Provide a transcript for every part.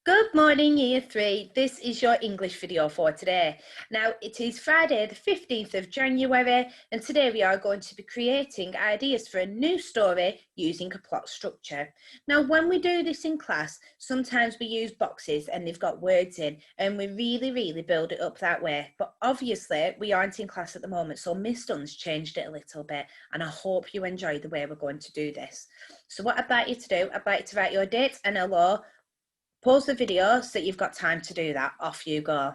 Good morning, Year 3. This is your English video for today. Now, it is Friday, the 15th of January, and today we are going to be creating ideas for a new story using a plot structure. Now, when we do this in class, sometimes we use boxes and they've got words in, and we really build it up that way. But obviously, we aren't in class at the moment, so Miss Dunn's changed it a little bit, and I hope you enjoy the way we're going to do this. So what I'd like you to do, I'd like you to write your date and hello. Pause the video so that you've got time to do that. Off you go.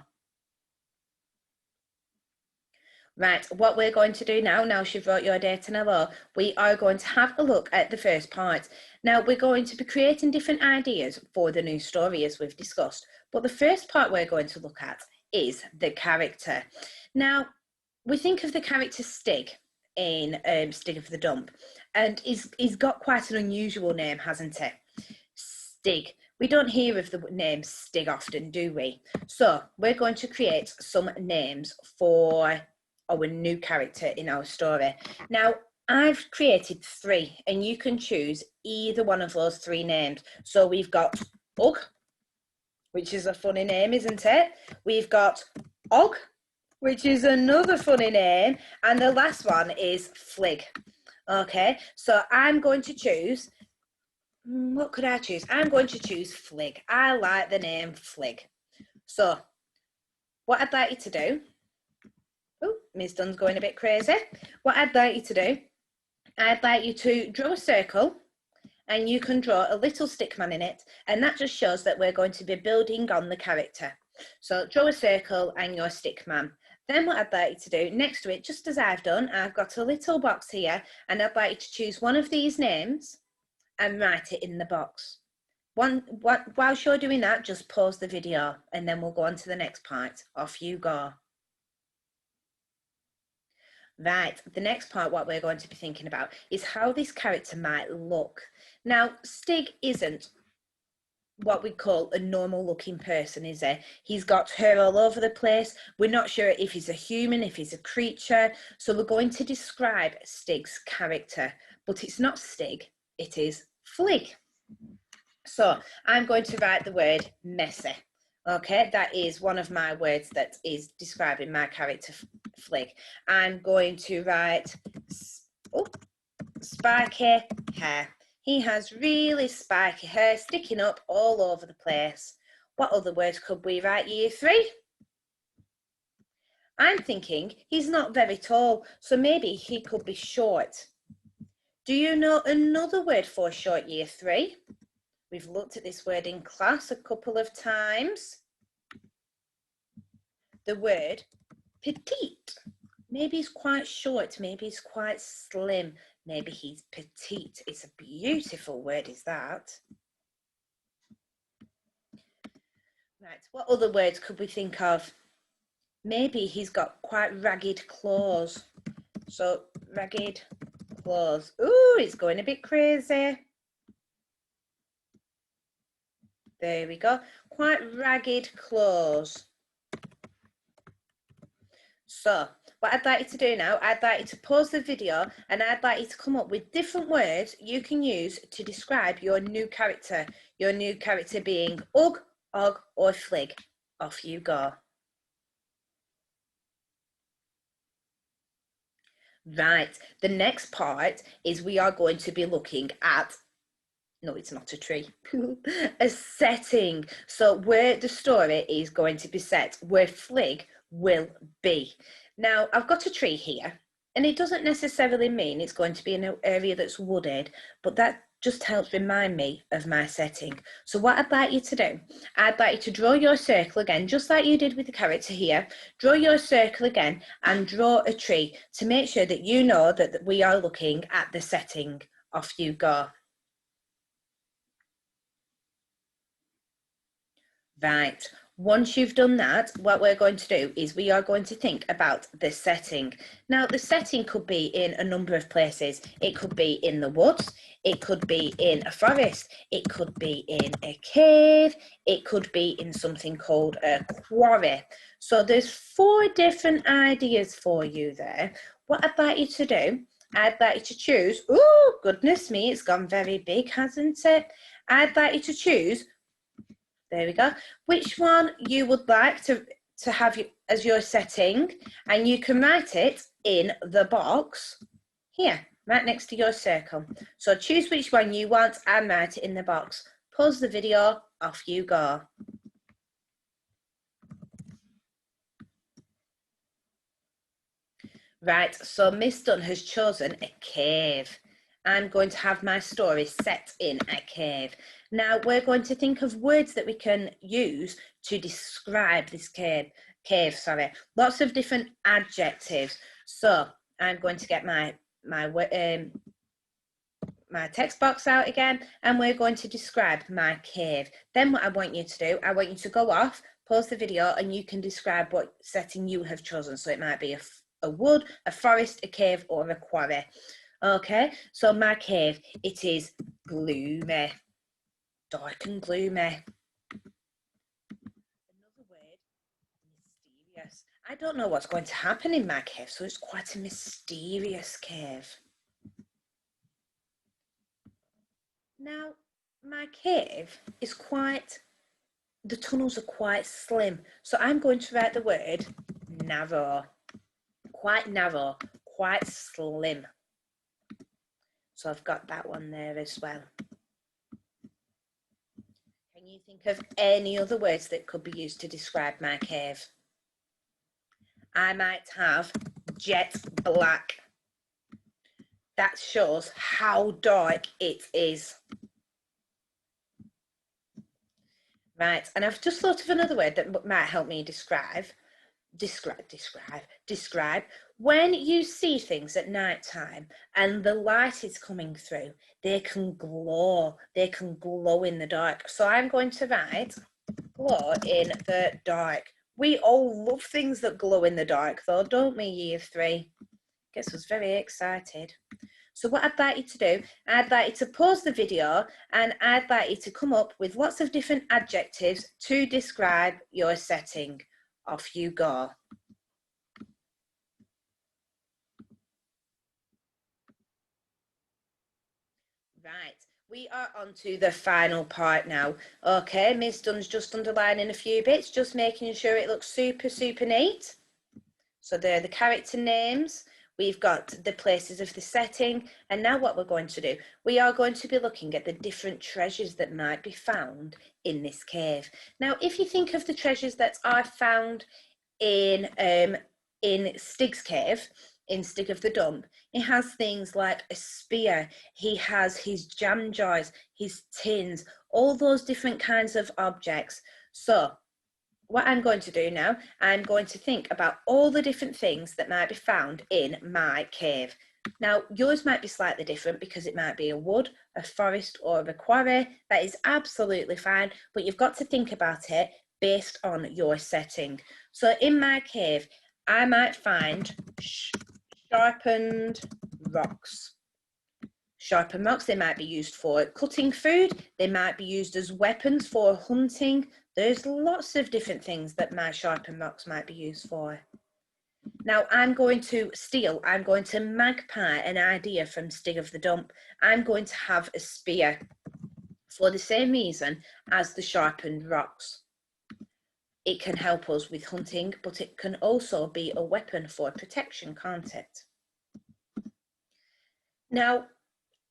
Right, what we're going to do now you've wrote your date and hello, we are going to have a look at the first part. Now, we're going to be creating different ideas for the new story as we've discussed, but the first part we're going to look at is the character. Now, we think of the character Stig in Stig of the Dump, and he's got quite an unusual name, hasn't he? Stig. We don't hear of the name Stig often, do we? So we're going to create some names for our new character in our story. Now, I've created 3, and you can choose either one of those 3 names. So we've got Ugg, which is a funny name, isn't it? We've got Og, which is another funny name. And the last one is Flig. Okay, so I'm going to choose... What could I choose? I'm going to choose Flig. I like the name Flig. So, what I'd like you to do... Oh, Miss Dunn's going a bit crazy. What I'd like you to do, I'd like you to draw a circle, and you can draw a little stick man in it, and that just shows that we're going to be building on the character. So, draw a circle and your stick man. Then what I'd like you to do, next to it, just as I've done, I've got a little box here, and I'd like you to choose one of these names and write it in the box. Whilst you're doing that, just pause the video and then we'll go on to the next part. Off you go. Right, the next part, what we're going to be thinking about is how this character might look. Now, Stig isn't what we call a normal looking person, is he? He's got hair all over the place. We're not sure if he's a human, if he's a creature. So we're going to describe Stig's character, but it's not Stig, it is Flig. So I'm going to write the word messy. Okay, that is one of my words that is describing my character Flig. I'm going to write spiky hair. He has really spiky hair sticking up all over the place. What other words could we write, Year 3? I'm thinking he's not very tall, so maybe he could be short. Do you know another word for short, Year 3? We've looked at this word in class a couple of times. The word petite. Maybe he's quite short, maybe he's quite slim, maybe he's petite. It's a beautiful word, is that? Right, what other words could we think of? Maybe he's got quite ragged claws. So, ragged claws. Ooh, it's going a bit crazy. There we go. Quite ragged claws. So, what I'd like you to do now, I'd like you to pause the video and I'd like you to come up with different words you can use to describe your new character. Your new character being Ugg, Og, or Flig. Off you go. Right, the next part is we are going to be looking at, no, it's not a tree, a setting. So where the story is going to be set, where Flig will be. Now, I've got a tree here, and it doesn't necessarily mean it's going to be in an area that's wooded, but that just helps remind me of my setting. So what I'd like you to do, I'd like you to draw your circle again, just like you did with the character here. Draw your circle again and draw a tree to make sure that you know that we are looking at the setting. Off you go. Right, once you've done that, what we're going to do is we are going to think about the setting. Now, the setting could be in a number of places. It could be in the woods, it could be in a forest, it could be in a cave, it could be in something called a quarry. So there's 4 different ideas for you there. What I'd like you to do, I'd like you to choose, oh, goodness me, it's gone very big, hasn't it? I'd like you to choose There we go. Which one you would like to have as your setting, and you can write it in the box here, right next to your circle. So choose which one you want and write it in the box. Pause the video, off you go. Right, so Miss Dunn has chosen a cave. I'm going to have my story set in a cave. Now we're going to think of words that we can use to describe this cave. Lots of different adjectives. So I'm going to get my text box out again, and we're going to describe my cave. Then what I want you to do, I want you to go off, pause the video, and you can describe what setting you have chosen. So it might be a wood, a forest, a cave, or a quarry. Okay, so my cave, it is gloomy, dark and gloomy. Another word, mysterious. I don't know what's going to happen in my cave, so it's quite a mysterious cave. Now, my cave is the tunnels are quite slim, so I'm going to write the word narrow, quite slim. So I've got that one there as well. Can you think of any other words that could be used to describe my cave? I might have jet black. That shows how dark it is. Right, and I've just thought of another word that might help me describe. When you see things at night time and the light is coming through, they can glow in the dark. So I'm going to write glow in the dark. We all love things that glow in the dark though, don't we, year 3? Gets us very excited. So what I'd like you to do, I'd like you to pause the video, and I'd like you to come up with lots of different adjectives to describe your setting. Off you go. Right, we are on to the final part now. Okay, Miss Dunn's just underlining a few bits, just making sure it looks super neat. So there are the character names. We've got the places of the setting, and now what we're going to do, we are going to be looking at the different treasures that might be found in this cave. Now, if you think of the treasures that are found in Stig's cave, in Stig of the Dump, he has things like a spear, he has his jam jars, his tins, all those different kinds of objects. So what I'm going to do now, I'm going to think about all the different things that might be found in my cave. Now, yours might be slightly different because it might be a wood, a forest, or a quarry. That is absolutely fine, but you've got to think about it based on your setting. So in my cave, I might find sharpened rocks. Sharpened rocks, they might be used for cutting food, they might be used as weapons for hunting. There's lots of different things that my sharpened rocks might be used for. Now I'm going to magpie an idea from Stig of the Dump. I'm going to have a spear for the same reason as the sharpened rocks. It can help us with hunting, but it can also be a weapon for protection, can't it? Now,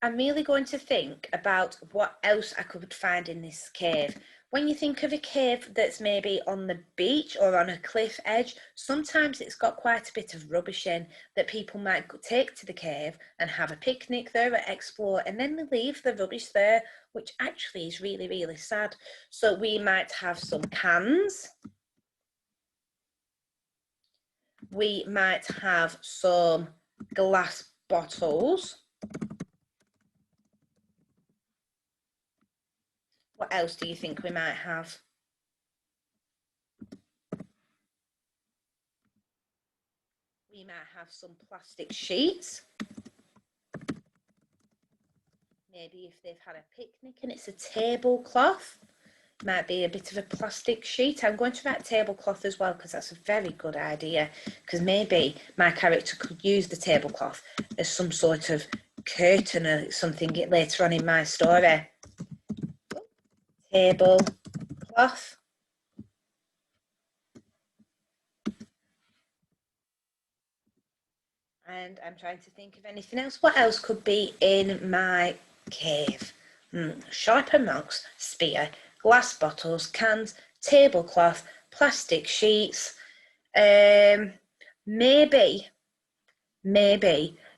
I'm really going to think about what else I could find in this cave. When you think of a cave that's maybe on the beach or on a cliff edge, sometimes it's got quite a bit of rubbish in that people might take to the cave and have a picnic there or explore, and then they leave the rubbish there, which actually is really sad. So we might have some cans. We might have some glass bottles. What else do you think we might have? We might have some plastic sheets. Maybe if they've had a picnic and it's a tablecloth, might be a bit of a plastic sheet. I'm going to write tablecloth as well because that's a very good idea, because maybe my character could use the tablecloth as some sort of curtain or something later on in my story. Tablecloth. cloth. And I'm trying to think of anything else. What else could be in my cave? Sharpened rocks, spear, glass bottles, cans, tablecloth, plastic sheets. Maybe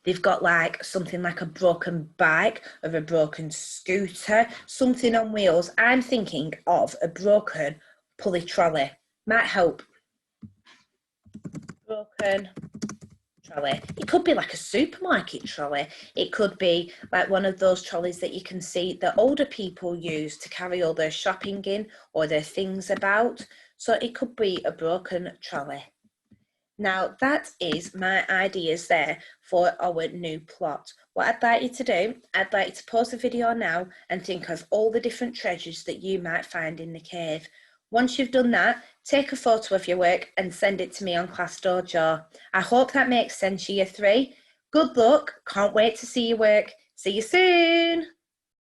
they've got like something like a broken bike or a broken scooter, something on wheels. I'm thinking of a broken pulley trolley. Might help. Broken trolley. It could be like a supermarket trolley. It could be like one of those trolleys that you can see that older people use to carry all their shopping in or their things about. So it could be a broken trolley. Now that is my ideas there for our new plot. What I'd like you to do, I'd like you to pause the video now and think of all the different treasures that you might find in the cave. Once you've done that, take a photo of your work and send it to me on Class Dojo. I hope that makes sense, Year 3. Good luck, can't wait to see your work. See you soon.